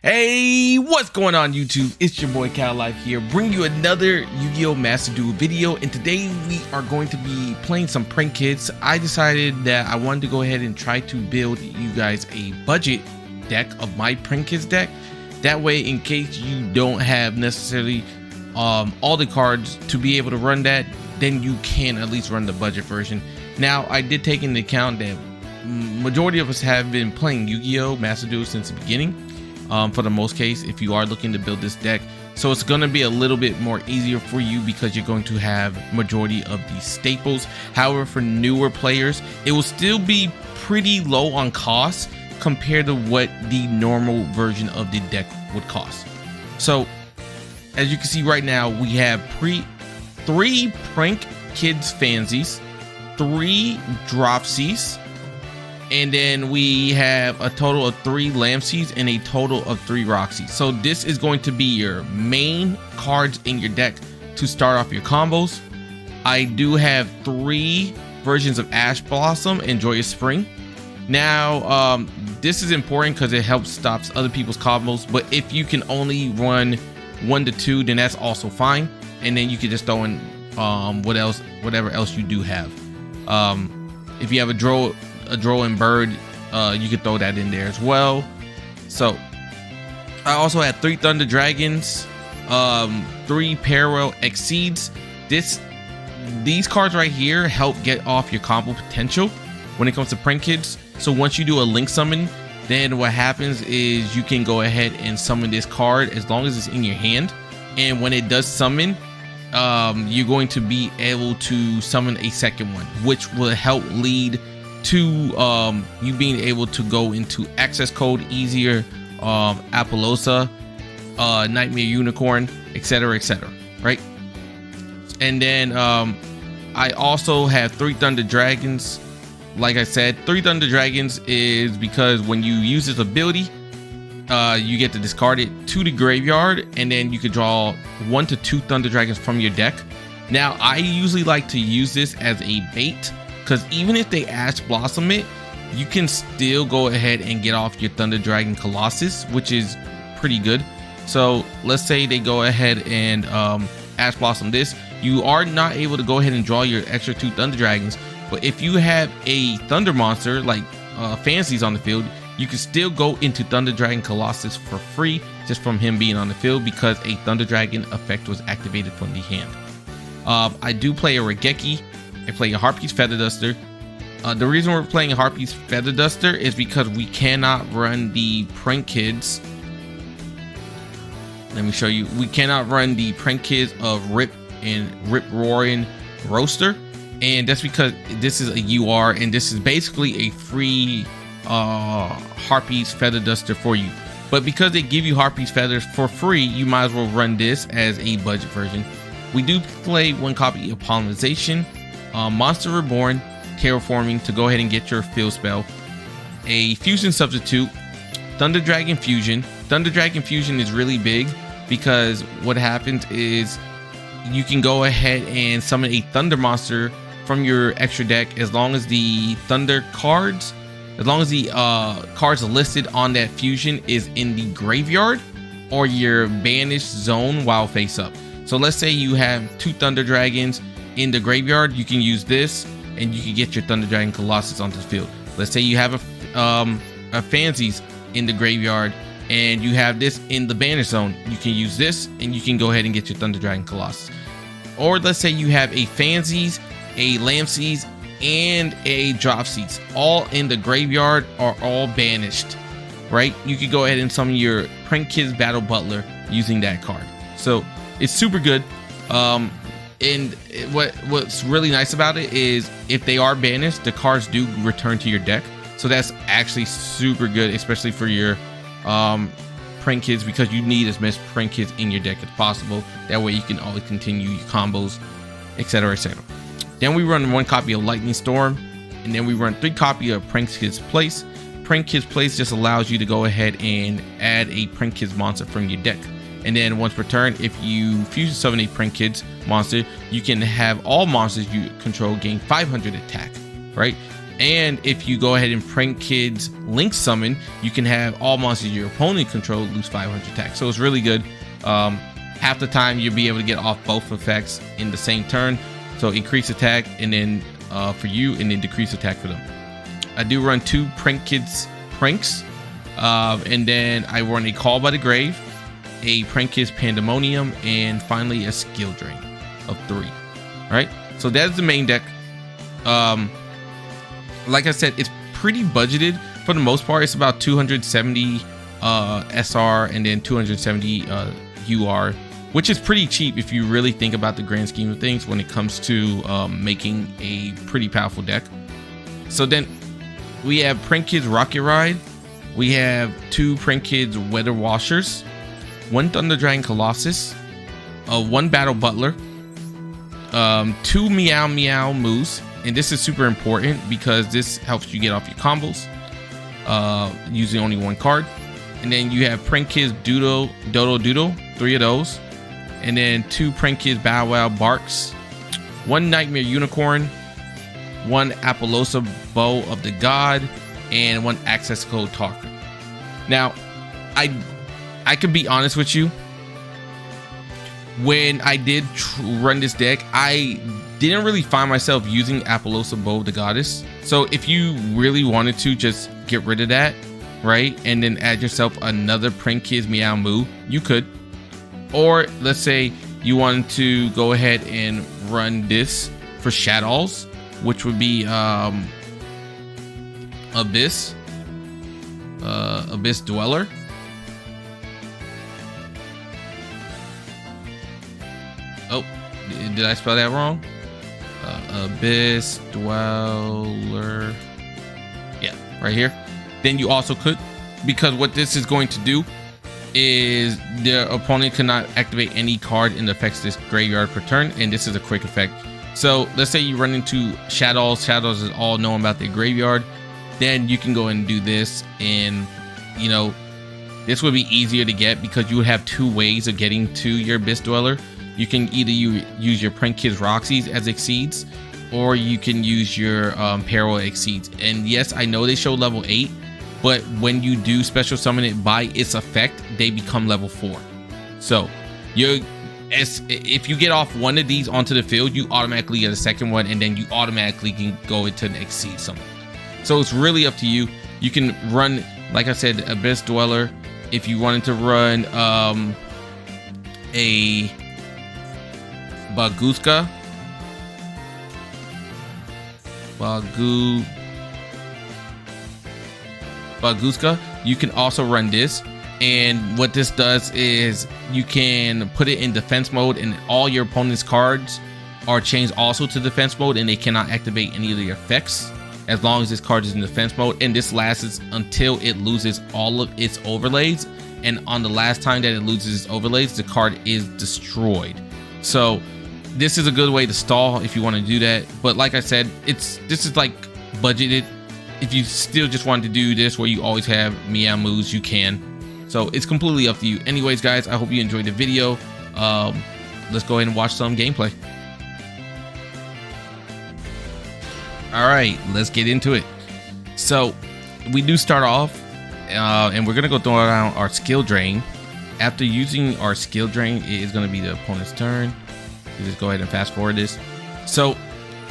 Hey, what's going on YouTube? It's your boy Cal Life here, bringing you another Yu-Gi-Oh! Master Duel video, and today we are going to be playing some prank kits. I decided that I wanted to go ahead and try to build you guys a budget deck of my prank kits deck. That way, in case you don't have necessarily all the cards to be able to run that, then you can at least run the budget version. Now, I did take into account that majority of us have been playing Yu-Gi-Oh! Master Duel since the beginning. For the most case, if you are looking to build this deck, so it's going to be a little bit more easier for you because you're going to have majority of these staples. However, for newer players, it will still be pretty low on cost compared to what the normal version of the deck would cost. So as you can see right now, we have three prank kids fansies, 3 dropsies, and then we have a total of 3 LAMPSIES and a total of 3 ROCKSIES. So this is going to be your main cards in your deck to start off your combos. I do have 3 versions of Ash Blossom and Joyous Spring. Now, this is important because it helps stops other people's combos. But if you can only run 1 to 2, then that's also fine. And then you can just throw in whatever else you do have. If you have a draw and bird, you could throw that in there as well. So I also had 3 Thunder Dragons, 3 Parallel Exceeds. These cards right here help get off your combo potential when it comes to prank kids. So once you do a link summon, then what happens is you can go ahead and summon this card as long as it's in your hand. And when it does summon, you're going to be able to summon a second one, which will help lead to you being able to go into access code easier, Appaloosa, Nightmare Unicorn, etc., right? And then I also have 3 Thunder Dragons. Like I said, 3 Thunder Dragons is because when you use this ability, you get to discard it to the graveyard, and then you can draw 1 to 2 Thunder Dragons from your deck. Now, I usually like to use this as a bait, because even if they Ash Blossom it, you can still go ahead and get off your Thunder Dragon Colossus, which is pretty good. So let's say they go ahead and Ash Blossom this. You are not able to go ahead and draw your extra 2 Thunder Dragons, but if you have a Thunder monster like FANSIES on the field, you can still go into Thunder Dragon Colossus for free just from him being on the field, because a Thunder Dragon effect was activated from the hand. I do play a RAIGEKI. I play a Harpies Feather Duster. The reason we're playing a Harpies Feather Duster is because we cannot run the prank kids. Let me show you. We cannot run the prank kids of Rip Roaring Roaster, and that's because this is a UR, and this is basically a free Harpies Feather Duster for you. But because they give you Harpies Feathers for free, you might as well run this as a budget version. We do play 1 copy of Polymerization, Monster Reborn, Terraforming to go ahead and get your field spell, a Fusion Substitute, Thunder Dragon Fusion. Thunder Dragon Fusion is really big because what happens is you can go ahead and summon a Thunder monster from your extra deck as long as the Thunder cards, as long as the cards listed on that fusion is in the graveyard or your banished zone while face up. So let's say you have 2 Thunder Dragons in the graveyard, you can use this and you can get your Thunder Dragon Colossus onto the field. Let's say you have a FANSIES in the graveyard and you have this in the banished zone, you can use this and you can go ahead and get your Thunder Dragon Colossus. Or let's say you have a FANSIES, a LAMPSIES, and a DROPSIES all in the graveyard or all banished, right? You could go ahead and summon your Prank Kids Battle Butler using that card. So it's super good. And what's really nice about it is if they are banished, the cards do return to your deck. So that's actually super good, especially for your prank kids, because you need as much prank kids in your deck as possible. That way you can always continue your combos, etc., etc. Then we run 1 copy of Lightning Storm, and then we run 3 copy of Prank Kids Place. Prank Kids Place just allows you to go ahead and add a Prank Kids monster from your deck. And then once per turn, if you fusion summon a Prank Kids monster, you can have all monsters you control gain 500 attack, right? And if you go ahead and Prank Kids Link Summon, you can have all monsters your opponent control lose 500 attack. So it's really good. Half the time you'll be able to get off both effects in the same turn. So increase attack and then for you, and then decrease attack for them. I do run 2 Prank Kids pranks, and then I run a Call by the Grave, a Prank Kids Pandemonium, and finally a Skill Drain of 3. All right, so that's the main deck. Like I said, it's pretty budgeted for the most part. It's about 270 SR and then 270 UR, which is pretty cheap if you really think about the grand scheme of things when it comes to making a pretty powerful deck. So then we have Prank Kids Rocket Ride. We have 2 Prank Kids Weather Washers, 1 Thunder Dragon Colossus, 1 Battle Butler, 2 MEOW-MEWOW-MUs. And this is super important because this helps you get off your combos using only 1 card. And then you have Prank Kids Doodle, 3 of those. And then 2 Prank Kids Bow Wow Barks, 1 Nightmare Unicorn, 1 Appaloosa Bow of the God, and 1 Access Code Talker. Now, I could be honest with you. When I did run this deck, I didn't really find myself using Appaloosa Bow of the Goddess. So if you really wanted to just get rid of that, right, and then add yourself another Prank Kids MEOW-MU, you could. Or let's say you wanted to go ahead and run this for Shadows, which would be Abyss Dweller. Oh, did I spell that wrong? Abyss Dweller. Yeah, right here. Then you also could, because what this is going to do is the opponent cannot activate any card in the effects this graveyard per turn, and this is a quick effect. So let's say you run into Shadows. Shadows is all known about their graveyard. Then you can go and do this, and you know, this would be easier to get because you would have 2 ways of getting to your Abyss Dweller. You can either use your Prank Kids ROCKSIES as Exceeds, or you can use your PARALLE Exceeds. And yes, I know they show level 8, but when you do special summon it by its effect, they become level 4. So if you get off 1 of these onto the field, you automatically get a second one, and then you automatically can go into an Exceed summon. So it's really up to you. You can run, like I said, Abyss Dweller. If you wanted to run a Baguska, you can also run this. And what this does is you can put it in defense mode, and all your opponent's cards are changed also to defense mode, and they cannot activate any of the effects as long as this card is in defense mode. And this lasts until it loses all of its overlays, and on the last time that it loses its overlays, the card is destroyed. So this is a good way to stall if you want to do that. But like I said, this is like budgeted. If you still just want to do this where you always have MEOW-MUs, you can. So it's completely up to you. Anyways, guys, I hope you enjoyed the video. Let's go ahead and watch some gameplay. All right, let's get into it. So we do start off, and we're gonna go throw down our skill drain. After using our skill drain, it is gonna be the opponent's turn. So just go ahead and fast forward this. So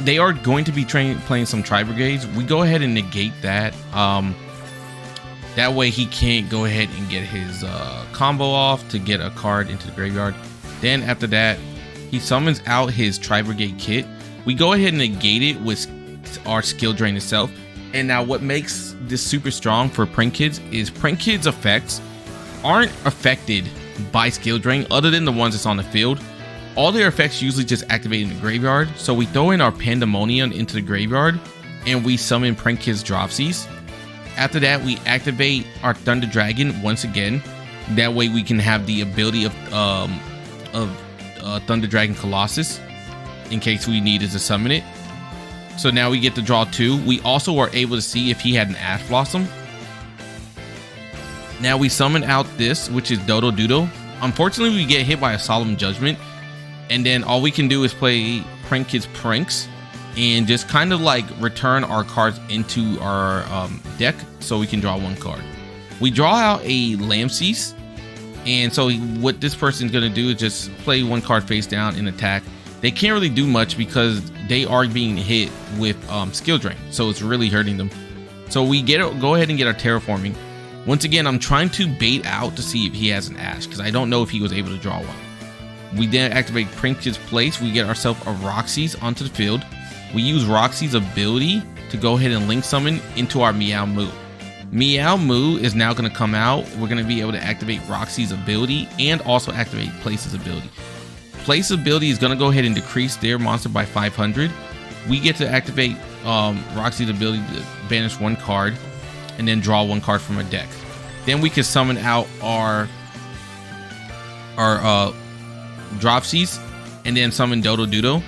they are going to be playing some Tri-Brigades. We go ahead and negate that. That way he can't go ahead and get his combo off to get a card into the graveyard. Then after that, he summons out his Tri-Brigade kit. We go ahead and negate it with our skill drain itself. And now what makes this super strong for Prank Kids is Prank Kids effects aren't affected by skill drain other than the ones that's on the field. All their effects usually just activate in the graveyard. So we throw in our Pandemonium into the graveyard, and we summon Prank Kids Dropsies. After that, we activate our Thunder Dragon once again. That way we can have the ability of Thunder Dragon Colossus in case we needed to summon it. So now we get to draw 2. We also are able to see if he had an Ash Blossom. Now we summon out this, which is Dodo Doodle. Unfortunately, we get hit by a Solemn Judgment, and then all we can do is play Prank Kids Pranks and just kind of like return our cards into our deck so we can draw one card. We draw out a LAMPSIES, and so what this person's going to do is just play one card face down and attack. They can't really do much because they are being hit with skill drain, so it's really hurting them. So we go ahead and get our terraforming. Once again, I'm trying to bait out to see if he has an Ash, because I don't know if he was able to draw one. We then activate Prince's Place. We get ourselves a ROCKSIES onto the field. We use ROCKSIES' ability to go ahead and link summon into our MEOW-MEW. MEOW-MEW is now going to come out. We're going to be able to activate ROCKSIES' ability and also activate Place's ability. Place's ability is going to go ahead and decrease their monster by 500. We get to activate ROCKSIES' ability to banish one card and then draw one card from our deck. Then we can summon out our DROPSIES and then summon Dodo Doodle.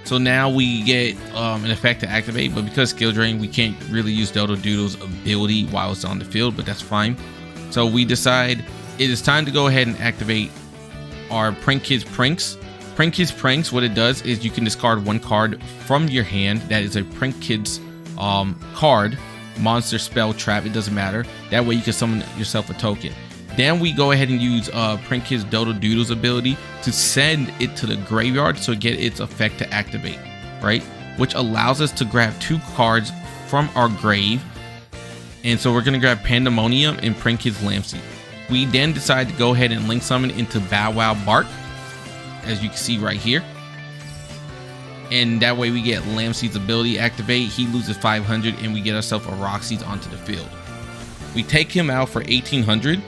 So now we get an effect to activate, but because skill drain, we can't really use Dodo Doodle's ability while it's on the field, but that's fine. So we decide it is time to go ahead and activate our Prank Kids Pranks. Prank Kids Pranks, what it does is you can discard one card from your hand that is a Prank Kids card, monster, spell, trap, it doesn't matter. That way you can summon yourself a token. Then we go ahead and use Prank Kids Dodo Doodle's ability to send it to the graveyard so get its effect to activate, right? Which allows us to grab two cards from our grave. And so we're going to grab Pandemonium and Prank Kids LAMPSIES. We then decide to go ahead and link summon into Bow Wow Bark, as you can see right here. And that way we get LAMPSIES' ability activate. He loses 500 and we get ourselves a ROCKSIES onto the field. We take him out for 1800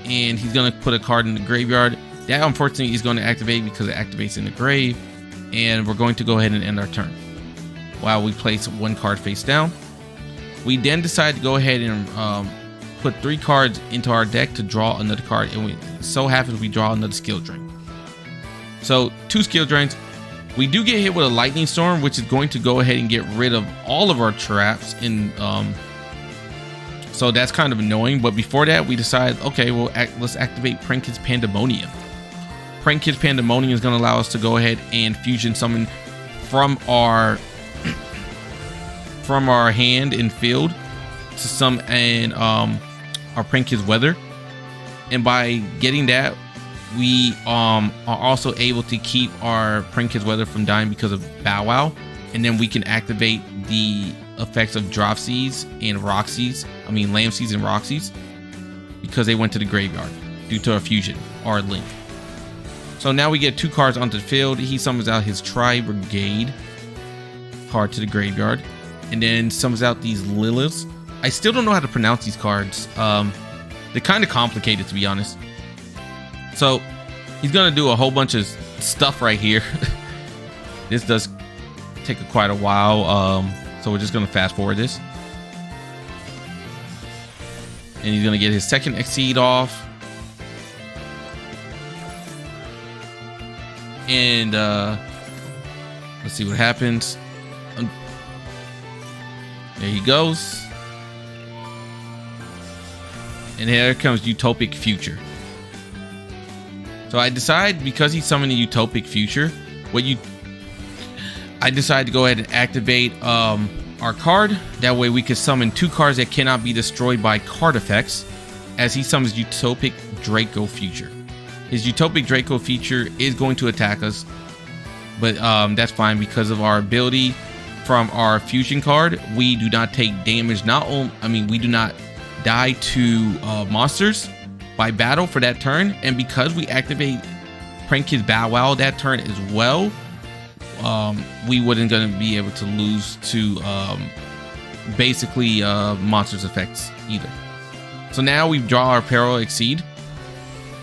and he's going to put a card in the graveyard. That unfortunately is going to activate because it activates in the grave. And we're going to go ahead and end our turn while we place one card face down. We then decide to go ahead and put 3 cards into our deck to draw another card, and so happens we draw another skill drain. So 2 skill drains. We do get hit with a lightning storm, which is going to go ahead and get rid of all of our traps, and so that's kind of annoying. But before that, we decide, okay, well, let's activate Prank Kids Pandemonium. Prank Kids Pandemonium is going to allow us to go ahead and fusion summon from our hand and field to summon our Prank Kids Weather. And by getting that, we are also able to keep our Prank Kids Weather from dying because of Bow Wow. And then we can activate the effects of DROPSIES and ROCKSIES, LAMPSIES and ROCKSIES, because they went to the graveyard due to a fusion or a link. So now we get 2 cards onto the field. He summons out his Tri-Brigade card to the graveyard, and then summons out these Liliths. I still don't know how to pronounce these cards. They're kind of complicated, to be honest. So he's gonna do a whole bunch of stuff right here. This does take quite a while, so we're just gonna fast forward this. And he's gonna get his second Exceed off. And let's see what happens. There he goes. And here comes Utopic Future. So I decide, because he's summoning Utopic Future, I decide to go ahead and activate our card. That way we can summon 2 cards that cannot be destroyed by card effects, as he summons Utopic Draco Future. His Utopic Draco Future is going to attack us, but that's fine because of our ability from our fusion card. We do not take damage. We do not die to monsters by battle for that turn, and because we activate Prank Kids Bow Wow that turn as well, we wouldn't gonna be able to lose to basically monsters effects either. So now we draw our Parallel Exceed.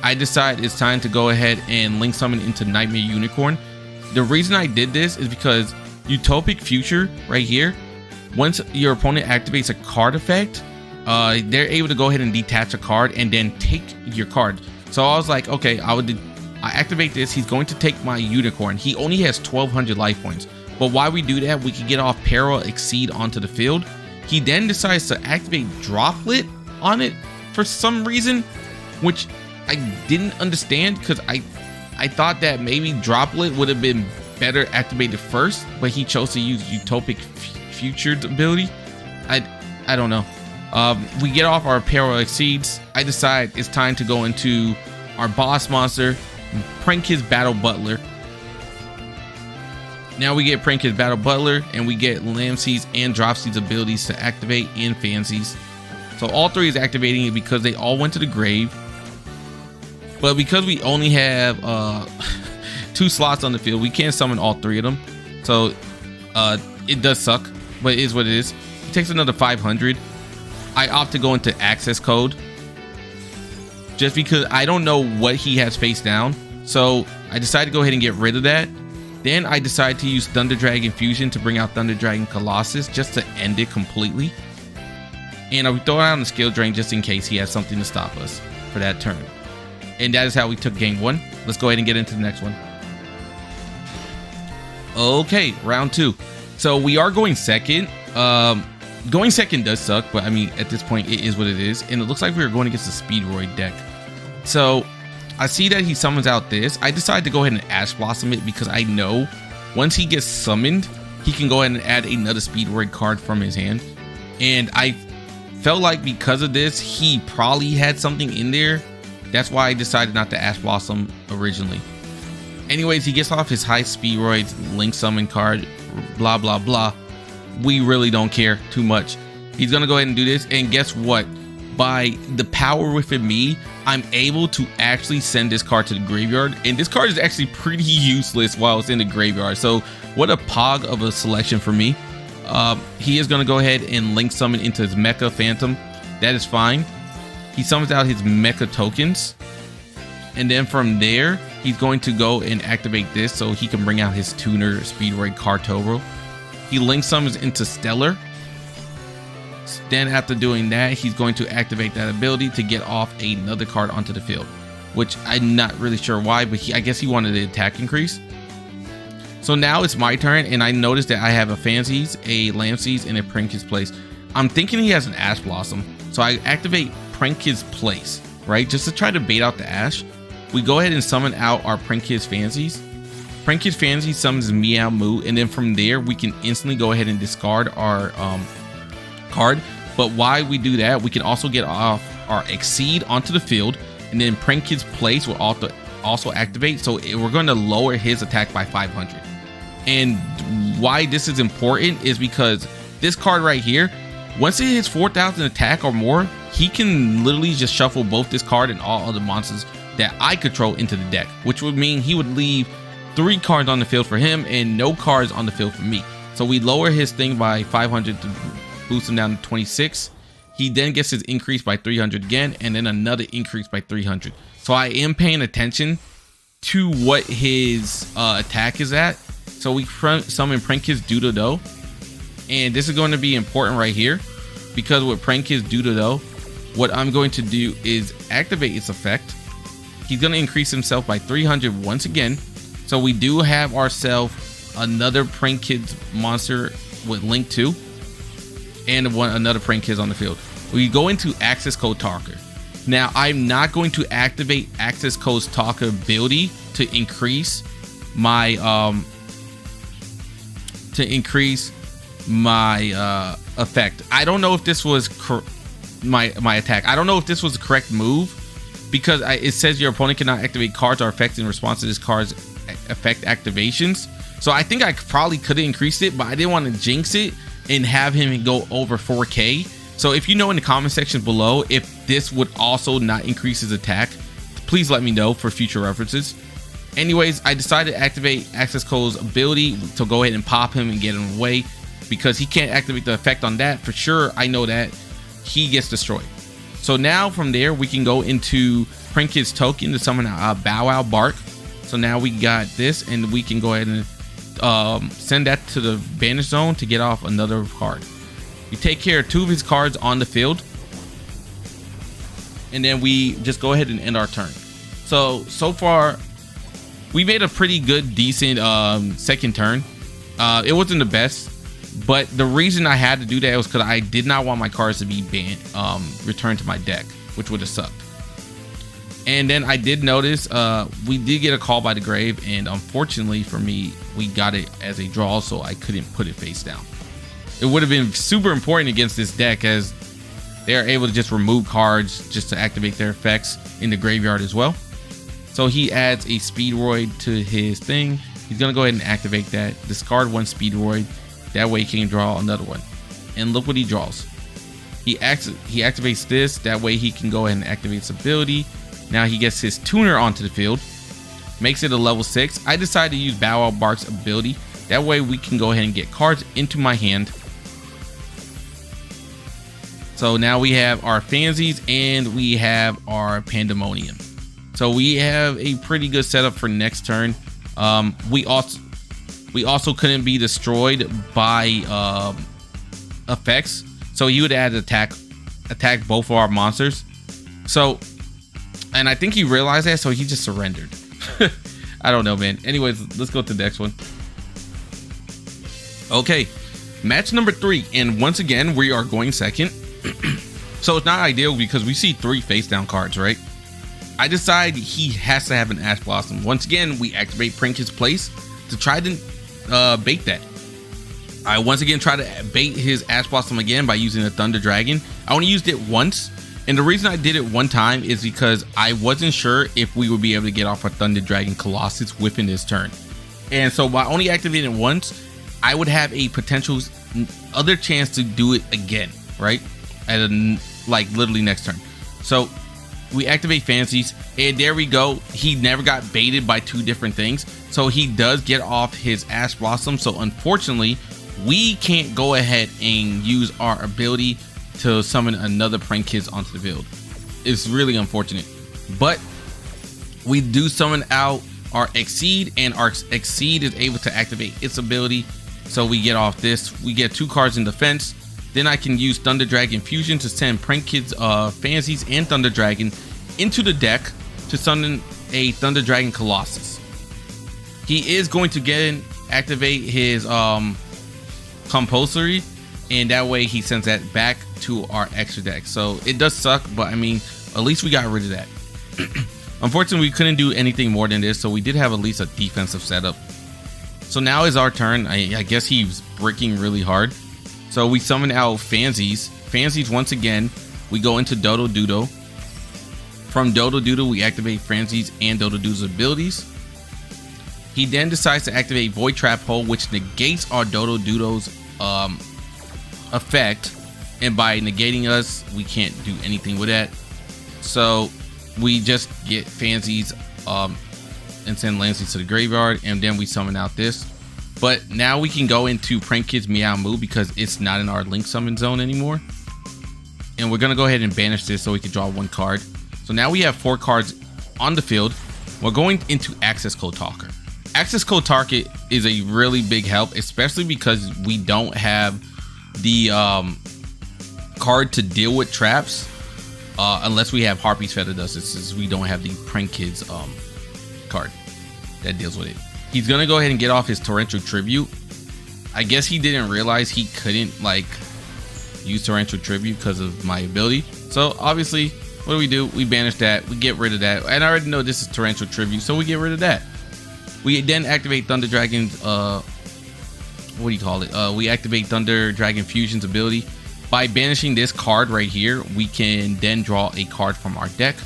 I decide it's time to go ahead and link summon into Nightmare Unicorn. The reason I did this is because Utopic Future right here, once your opponent activates a card effect, they're able to go ahead and detach a card and then take your card. So I was like, okay, I activate this. He's going to take my unicorn. He only has 1200 life points, but while we do that, we can get off Parallel Exceed onto the field. He then decides to activate Droplet on it for some reason, which I didn't understand, because I thought that maybe Droplet would have been better activated first, but he chose to use Utopic Future's ability. I don't know. We get off our Parallel Exceeds. I decide it's time to go into our boss monster, Prank his Battle Butler. Now we get Prank his Battle Butler, and we get LAMPSIES and DROPSIES abilities to activate, and FANSIES. So all three is activating it because they all went to the grave. But because we only have 2 slots on the field, we can't summon all 3 of them. So it does suck, but it is what it is. It takes another 500. I opt to go into access code just because I don't know what he has face down. So I decided to go ahead and get rid of that. Then I decided to use Thunder Dragon Fusion to bring out Thunder Dragon Colossus just to end it completely. And I throw out the skill drain just in case he has something to stop us for that turn. And that is how we took game 1. Let's go ahead and get into the next one. Okay, round 2. So we are going second. Going second does suck, but I mean, at this point, it is what it is. And it looks like we are going against the Speedroid deck. So I see that he summons out this. I decided to go ahead and Ash Blossom it because I know once he gets summoned, he can go ahead and add another Speedroid card from his hand. And I felt like because of this, he probably had something in there. That's why I decided not to Ash Blossom originally. Anyways, he gets off his high Speedroids, Link Summon card, blah, blah, blah. We really don't care too much. He's going to go ahead and do this. And guess what? By the power within me, I'm able to actually send this card to the graveyard. And this card is actually pretty useless while it's in the graveyard. So what a pog of a selection for me. He is going to go ahead and Link Summon into his Mecha Phantom. That is fine. He summons out his Mecha tokens. And then from there, he's going to go and activate this so he can bring out his Tuner Speedroid Kartoro. He Link Summons into Stellar. Then after doing that, he's going to activate that ability to get off another card onto the field, which I'm not really sure why, but I guess he wanted the attack increase. So now it's my turn, and I noticed that I have a FANSIES, a LAMPSIES, and a Prank his Place. I'm thinking he has an Ash Blossom, so I activate Prank his Place, right? Just to try to bait out the Ash. We go ahead and summon out our Prank his FANSIES. Prank his FANSIES summons MEOW-MEWOW, and then from there, we can instantly go ahead and discard our card. But while we do that, we can also get off our Exceed onto the field, and then Prank his Place will also activate. So we're going to lower his attack by 500. And why this is important is because this card right here, once it hits 4,000 attack or more, he can literally just shuffle both this card and all other monsters that I control into the deck, which would mean he would leave 3 cards on the field for him and no cards on the field for me. So we lower his thing by 500 to boost him down to 26. He then gets his increase by 300 again, and then another increase by 300. So I am paying attention to what his attack is at. So we summon Prank his Doodle-Do, and this is going to be important right here because with Prank his Doodle-Do, what I'm going to do is activate its effect. He's going to increase himself by 300 once again. So we do have ourselves another Prank Kids monster with Link 2 and another Prank Kids on the field. We go into Access Code Talker. Now I'm not going to activate Access Code Talker ability to increase my effect. I don't know if this was my attack. I don't know if this was the correct move because it says your opponent cannot activate cards or effects in response to this card's effect activations. So I think I probably could have increased it, but I didn't want to jinx it and have him go over 4K. So if you know in the comment section below if this would also not increase his attack, please let me know for future references. Anyways, I decided to activate Access Code's ability to go ahead and pop him and get him away because he can't activate the effect on that. For sure, I know that he gets destroyed. So now from there, we can go into Prank his token to summon a Bow Wow Bark. So now we got this, and we can go ahead and send that to the Banish Zone to get off another card. We take care of 2 of his cards on the field, and then we just go ahead and end our turn. So far, we made a pretty good, decent second turn. It wasn't the best, but the reason I had to do that was because I did not want my cards to be banned, returned to my deck, which would have sucked. And then I did notice we did get a call by the grave, and unfortunately for me, we got it as a draw, so I couldn't put it face down. It would have been super important against this deck, as they're able to just remove cards just to activate their effects in the graveyard as well. So he adds a Speedroid to his thing. He's gonna go ahead and activate that, discard one Speedroid, that way he can draw another one. And look what he draws. He activates this, that way he can go ahead and activate his ability. Now he gets his tuner onto the field, makes it a level 6. I decided to use Bow Wow Bark's ability, that way we can go ahead and get cards into my hand. So now we have our Fansies and we have our Pandemonium. So we have a pretty good setup for next turn. We also couldn't be destroyed by effects, so he would add attack both of our monsters. So, and I think he realized that, so he just surrendered. I don't know, man. Anyways, let's go to the next one. Okay, match number 3, and once again we are going second. So it's not ideal because we see 3 face down cards, right? I decide he has to have an Ash Blossom. Once again, we activate Prank his place to try to bait that. I once again try to bait his Ash Blossom again by using a Thunder Dragon. I only used it once, and the reason I did it one time is because I wasn't sure if we would be able to get off a Thunder Dragon Colossus within this turn. And so by only activating it once, I would have a potential other chance to do it again, right? At like literally next turn. So we activate Fansies, and there we go. He never got baited by 2 different things, so he does get off his Ash Blossom. So unfortunately, we can't go ahead and use our ability to summon another Prank Kids onto the field. It's really unfortunate, but we do summon out our Exceed, and our Exceed is able to activate its ability. So we get off this. We get 2 cards in defense. Then I can use Thunder Dragon Fusion to send Prank Kids, Fansies, and Thunder Dragon into the deck to summon a Thunder Dragon Colossus. He is going to activate his Compulsory, and that way he sends that back to our extra deck. So it does suck, but I mean, at least we got rid of that. Unfortunately, we couldn't do anything more than this, so we did have at least a defensive setup. So now is our turn. I guess he's bricking really hard. So we summon out Fansies. Fansies, once again, we go into Dodo-Doodle. From Dodo-Doodle, we activate Fansies and Dodo-Doodle's abilities. He then decides to activate Void Trap Hole, which negates our Dodo-Doodle's effect. And by negating us, we can't do anything with that. So we just get Fansies and send LAMPSIES to the graveyard, and then we summon out this. But now we can go into Prank Kids MEOW-MEWO because it's not in our link summon zone anymore. And we're gonna go ahead and banish this so we can draw 1 card. So now we have 4 cards on the field. We're going into Access Code Talker. Access Code Talker is a really big help, especially because we don't have the card to deal with traps unless we have Harpies Feather Dust, since we don't have the Prank Kids card that deals with it. He's gonna go ahead and get off his Torrential Tribute. I guess he didn't realize he couldn't like use Torrential Tribute because of my ability. So obviously, what do? We banish that. We get rid of that. And I already know this is Torrential Tribute, so we get rid of that. We then activate Thunder Dragon's what do you call it? We activate Thunder Dragon Fusion's ability. By banishing this card right here, we can then draw a card from our deck.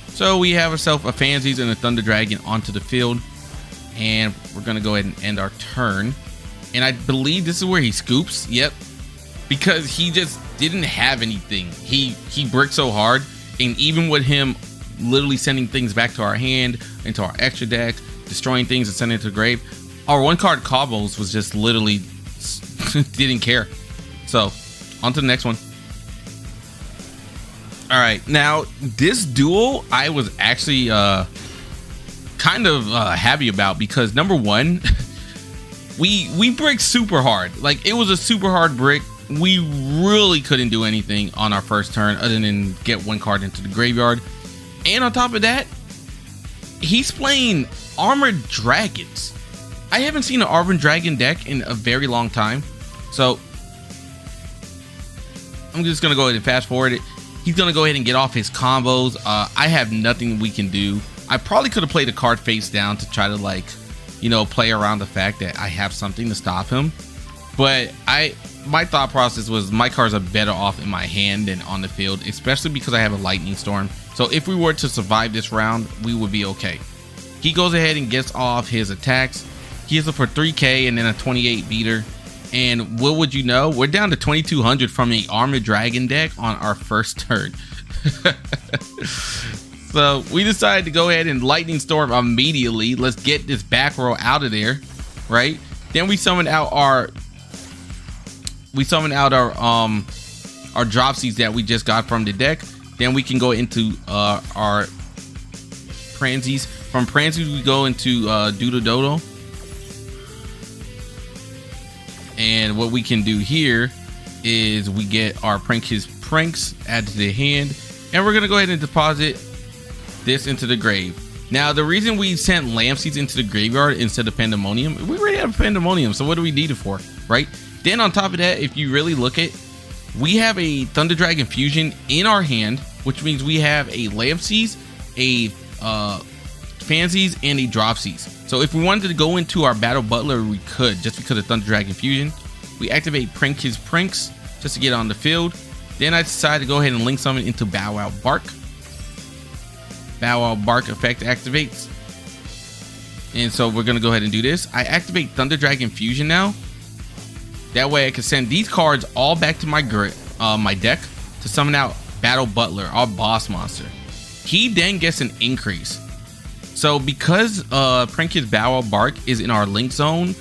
So we have ourselves a Fansies and a Thunder Dragon onto the field, and we're gonna go ahead and end our turn. And I believe this is where he scoops. Yep, because he just didn't have anything. He bricked so hard, and even with him literally sending things back to our hand, into our extra deck, destroying things and sending it to the grave, our 1-card combos was just literally didn't care. So on to the next one. All right, now this duel I was actually kind of happy about, because number one, we bricked super hard. Like, it was a super hard brick. We really couldn't do anything on our first turn other than get 1 card into the graveyard. And on top of that, he's playing Armored Dragons. I haven't seen an Armored Dragon deck in a very long time. So I'm just gonna go ahead and fast forward it. He's gonna go ahead and get off his combos. I have nothing we can do. I probably could have played a card face down to try to, like, you know, play around the fact that I have something to stop him. But my thought process was my cards are better off in my hand than on the field, especially because I have a lightning storm. So if we were to survive this round, we would be okay. He goes ahead and gets off his attacks. He hits it for 3k and then a 28 beater. And what would you know? We're down to 2200 from a Armored Dragon deck on our first turn. So we decided to go ahead and lightning storm immediately. Let's get this back row out of there, right? Then we summon out our dropsies that we just got from the deck. Then we can go into our Pransies. From Pransies we go into Dodo. And what we can do here is we get our his pranks added to the hand, and we're gonna go ahead and deposit this into the grave. Now the reason we sent LAMPSIES into the graveyard instead of Pandemonium, we already have Pandemonium, so what do we need it for, right? Then on top of that, if you really look at, we have a Thunder Dragon Fusion in our hand, which means we have a LAMPSIES, a FANSIES, and a DROPSIES. So if we wanted to go into our Battle Butler, we could, just because of Thunder Dragon Fusion. We activate his pranks just to get on the field. Then I decided to go ahead and link summon into Bow Wow Bark. Bow Wow Bark effect activates. And so we're gonna go ahead and do this. I activate Thunder Dragon Fusion now. That way I can send these cards all back to my deck to summon out Battle Butler, our boss monster. He then gets an increase. So because Prank's Bow Wow Bark is in our link zone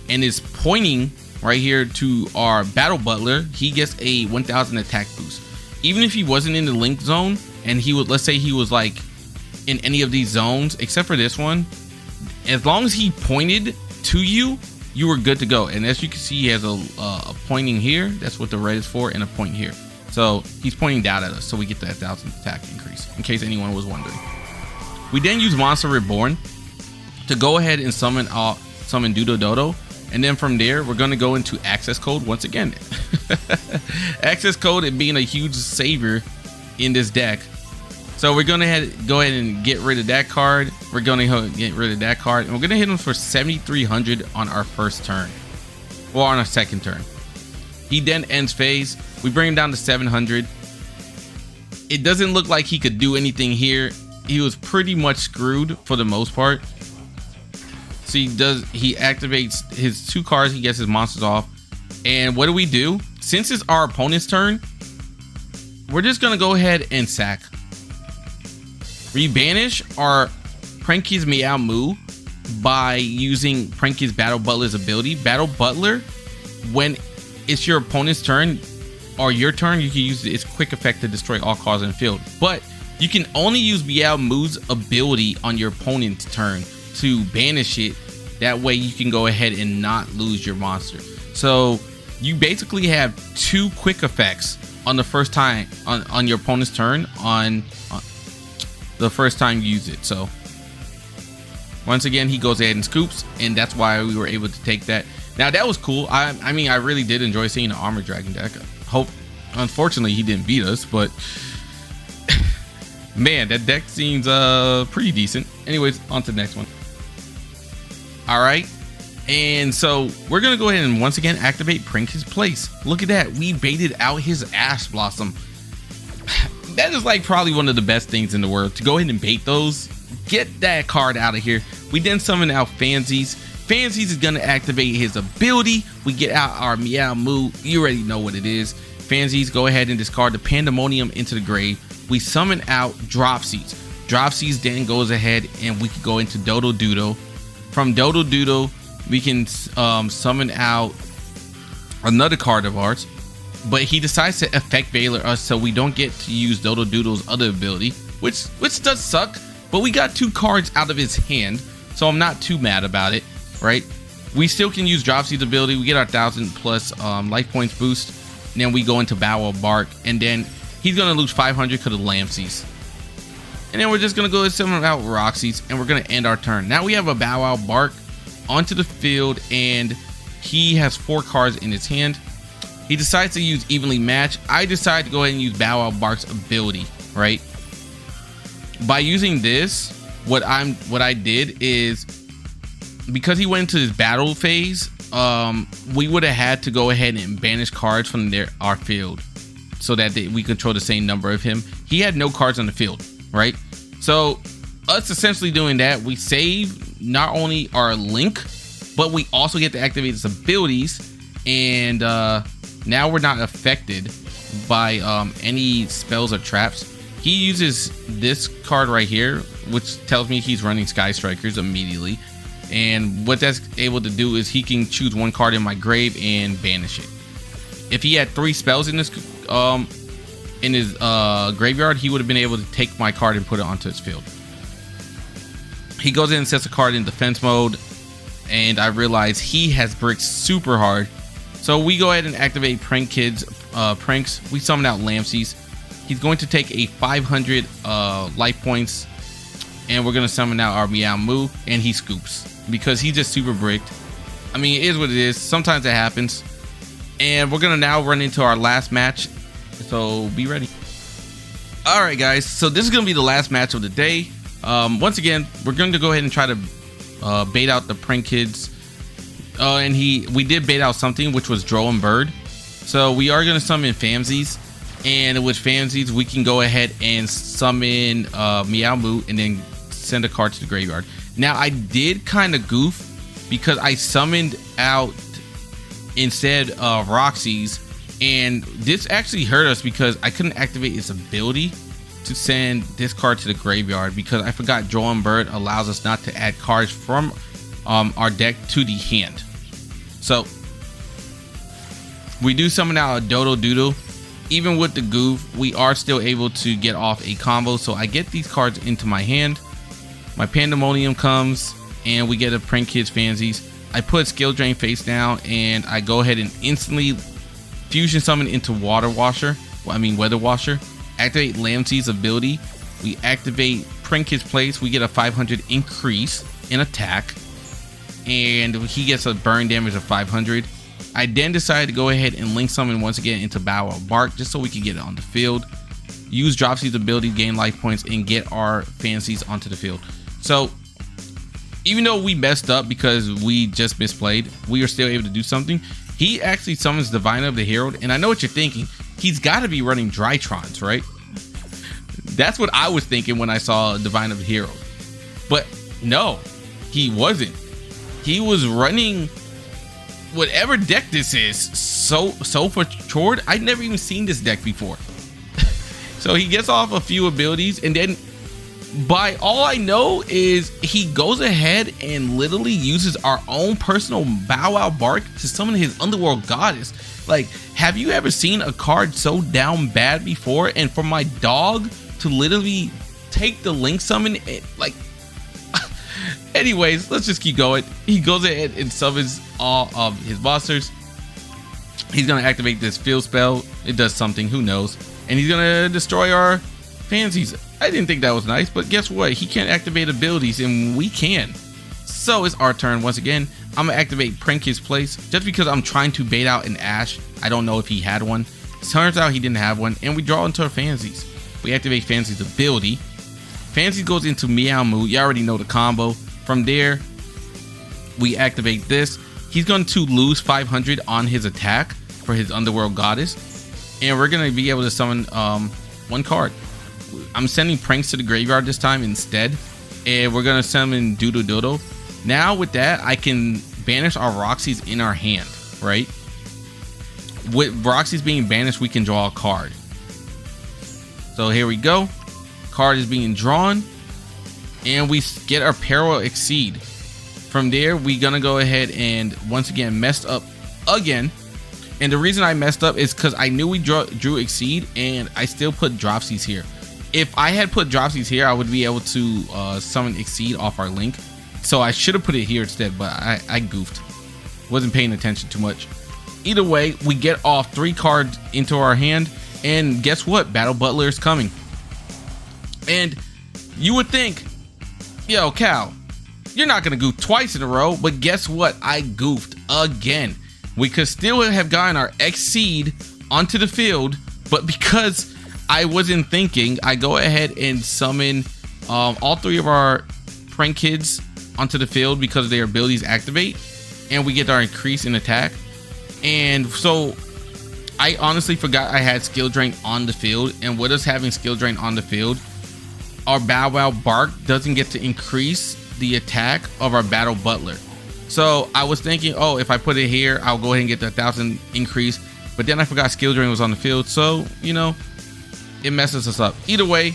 and is pointing right here to our Battle Butler, he gets a 1000 attack boost. Even if he wasn't in the link zone and he would, let's say he was like in any of these zones except for this one, as long as he pointed to you, you were good to go. And as you can see, he has a pointing here. That's what the red is for, and a point here. So he's pointing down at us, so we get that 1000 attack increase, in case anyone was wondering. We then use Monster Reborn to go ahead and summon Dodo. And then from there, we're going to go into Access Code once again. Access Code and being a huge savior in this deck. So we're going to go ahead and get rid of that card. We're going to get rid of that card. And we're going to hit him for 7300 on our first turn. Or on our second turn. He then ends phase. We bring him down to 700. It doesn't look like he could do anything here. He was pretty much screwed for the most part. So he activates his 2 cards, he gets his monsters off. And what do? Since it's our opponent's turn, we're just gonna go ahead and sack. We banish our Prank's MEOW-MEWW by using Prank's Battle Butler's ability. Battle Butler, when it's your opponent's turn or your turn, you can use its quick effect to destroy all cards in the field. But you can only use MEOW-MEWW's ability on your opponent's turn to banish it. That way you can go ahead and not lose your monster. So you basically have 2 quick effects on the first time on your opponent's turn on the first time you use it. So once again, he goes ahead and scoops, and that's why we were able to take that. Now that was cool. I mean, I really did enjoy seeing the Armored Dragon deck. Unfortunately he didn't beat us, but man, that deck seems pretty decent. Anyways, on to the next one. All right, and so we're gonna go ahead and once again activate Prank's Place. Look at that, we baited out his Ash Blossom. That is like probably one of the best things in the world, to go ahead and bait those. Get that card out of here. We then summon out FANSIES. FANSIES is gonna activate his ability. We get out our MEOW-MEWW. You already know what it is. FANSIES, go ahead and discard the Pandemonium into the grave. We summon out DROPSIES. DROPSIES then goes ahead and we can go into Dodo. From Dodo, we can summon out another card of ours, but he decides to effect Veiler us, so we don't get to use Dodo's other ability, which does suck. But we got 2 cards out of his hand, so I'm not too mad about it, right? We still can use DROPSIES' ability. We get our 1000 plus life points boost, and then we go into Bow Wow Bark, and then he's gonna lose 500 because of LAMPSIES. And then we're just gonna go and summon out ROCKSIES, and we're gonna end our turn. Now we have a Bow Wow Bark onto the field, and he has 4 cards in his hand. He decides to use Evenly Match. I decide to go ahead and use Bow Wow Bark's ability, right? By using this, what I did is, because he went into his battle phase, we would have had to go ahead and banish cards from our field so that we control the same number of him. He had no cards on the field, right? So us essentially doing that, we save not only our Link, but we also get to activate his abilities, and now we're not affected by any spells or traps. He uses this card right here, which tells me he's running Sky Strikers immediately. And what that's able to do is he can choose one card in my grave and banish it. If he had 3 spells in his graveyard, he would have been able to take my card and put it onto his field. He goes in and sets a card in defense mode, and I realize he has bricked super hard. So we go ahead and activate Prank Kids pranks. We summon out LAMPSIES. He's going to take a 500 life points, and we're gonna summon out our MEOW-MEWO, and he scoops because he's just super bricked. I mean, it is what it is. Sometimes it happens. And we're gonna now run into our last match, so be ready. All right, guys, so this is gonna be the last match of the day. Once again, we're going to go ahead and try to bait out the Prank Kids, and we did bait out something, which was Droll and Bird. So we are going to summon FANSIES, and with FANSIES we can go ahead and summon MEOW-MEWO and then send a card to the graveyard. Now I did kind of goof because I summoned out instead of ROCKSIES, and this actually hurt us because I couldn't activate its ability to send this card to the graveyard because I forgot Droll and Bird allows us not to add cards from our deck to the hand. So we do summon out a Dodo Doodle. Even with the goof, we are still able to get off a combo. So I get these cards into my hand. My Pandemonium comes, and we get a Prank Kids FANSIES. I put SKILLDRAIN face down, and I go ahead and instantly fusion summon into Weather Washer. Activate LAMPSIES ability. We activate Prank Kids place. We get a 500 increase in attack, and he gets a burn damage of 500. I then decided to go ahead and link summon once again into Bow Wow Bark just so we can get it on the field. Use DROPSIES ability, gain life points, and get our FANSIES onto the field. So even though we messed up because we just misplayed, we are still able to do something. He actually summons Divine of the Herald, and I know what you're thinking. He's got to be running Drytrons, right? That's what I was thinking when I saw Divine of the Herald. But no, he wasn't. He was running whatever deck this is. So for Chord, I'd never even seen this deck before. So he gets off a few abilities, and then by all I know is he goes ahead and literally uses our own personal Bow Wow Bark to summon his Underworld Goddess. Like, have you ever seen a card so down bad before? And for my dog to literally take the link summon, like, anyways, let's just keep going. He goes ahead and summons all of his monsters. He's gonna activate this field spell. It does something, who knows? And he's gonna destroy our FANSIES. I didn't think that was nice, but guess what? He can't activate abilities, and we can. So it's our turn once again. I'm gonna activate Prank Kids place just because I'm trying to bait out an Ash. I don't know if he had one. Turns out he didn't have one, and we draw into our FANSIES. We activate FANSIES ability. FANSIES goes into MEOW-MEWO. You already know the combo. From there, we activate this. He's going to lose 500 on his attack for his Underworld Goddess, and we're gonna be able to summon one card. I'm sending Pranks to the graveyard this time instead, and we're gonna summon Doodle Doodle. Now with that, I can banish our ROCKSIES in our hand, right? With ROCKSIES being banished, we can draw a card. So here we go. Card is being drawn, and we get our Parallel Exceed. From there, we're gonna go ahead and once again messed up again. And the reason I messed up is because I knew we drew Exceed, and I still put DROPSIES here. If I had put DROPSIES here, I would be able to summon Exceed off our link. So I should have put it here instead, but I goofed. Wasn't paying attention too much. Either way, we get off 3 cards into our hand, and guess what? Battle Butler is coming. And you would think, yo, Cal, you're not gonna goof twice in a row, but guess what? I goofed again. we could still have gotten our X seed onto the field, but because I wasn't thinking, I go ahead and summon all 3 of our prank kids onto the field because their abilities activate, and we get our increase in attack. And so I honestly forgot I had skill drain on the field, and with us having skill drain on the field, our Bow Wow Bark doesn't get to increase the attack of our Battle Butler. So I was thinking, oh, if I put it here, I'll go ahead and get the 1000 increase, but then I forgot skill drain was on the field, so you know, it messes us up. Either way,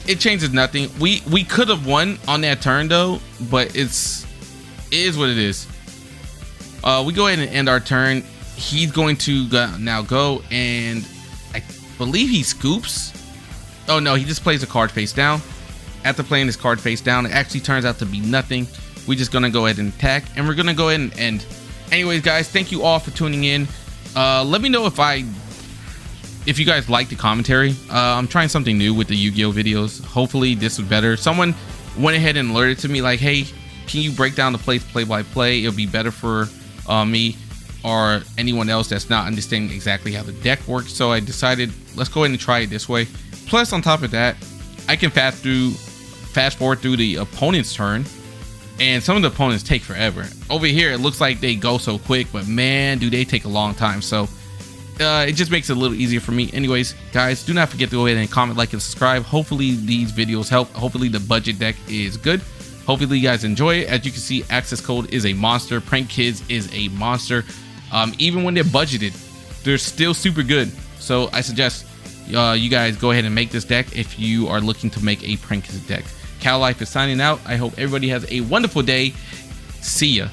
it changes nothing. We could have won on that turn though, but it is what it is. We go ahead and end our turn. He's going to now go, and I believe he scoops. Oh no, he just plays the card face down. After playing this card face down, it actually turns out to be nothing. We're just gonna go ahead and attack, and we're gonna go ahead and end. Anyways, guys, thank you all for tuning in. Let me know if you guys like the commentary. I'm trying something new with the Yu-Gi-Oh videos. Hopefully this was better. Someone went ahead and alerted to me like, hey, can you break down the play-by-play? It'll be better for me or anyone else that's not understanding exactly how the deck works. So I decided, let's go ahead and try it this way. Plus, on top of that, I can fast forward through the opponent's turn, and some of the opponents take forever. Over here, it looks like they go so quick, but man, do they take a long time. So it just makes it a little easier for me. Anyways, guys, do not forget to go ahead and comment, like, and subscribe. Hopefully these videos help. Hopefully the budget deck is good. Hopefully you guys enjoy it. As you can see, access code is a monster. Prank Kids is a monster. Even when they're budgeted, they're still super good. So I suggest you guys go ahead and make this deck if you are looking to make a Prank Kids deck. Cal Life is signing out. I hope everybody has a wonderful day. See ya.